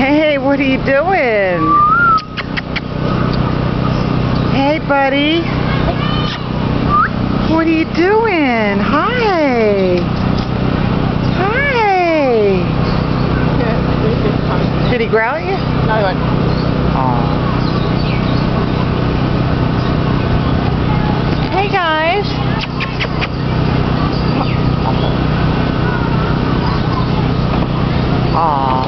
Hey, what are you doing? Hey, buddy. What are you doing? Hi. Hi. Did he growl at you? No, he went. Aw. Hey, guys. Aw.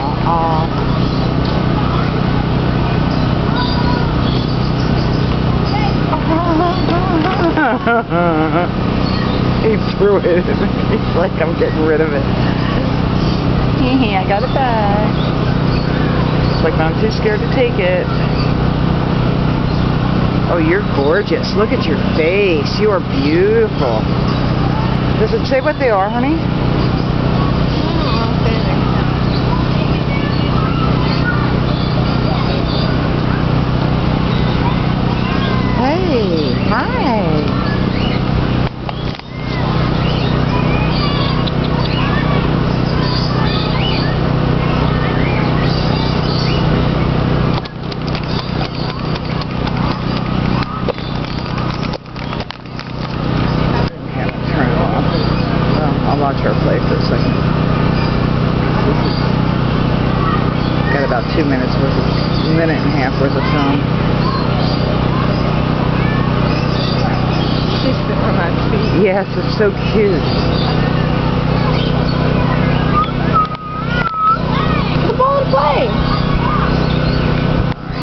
He threw it. He's like, I'm getting rid of it. I got it back. It's like, I'm too scared to take it. Oh, you're gorgeous. Look at your face. You are beautiful. Does it say what they are, honey? Hey, hi. I'll watch her play for a second. Got about 2 minutes worth of, minute and a half worth of film. She's sitting on my feet. Yes, it's so cute. Put the ball in play.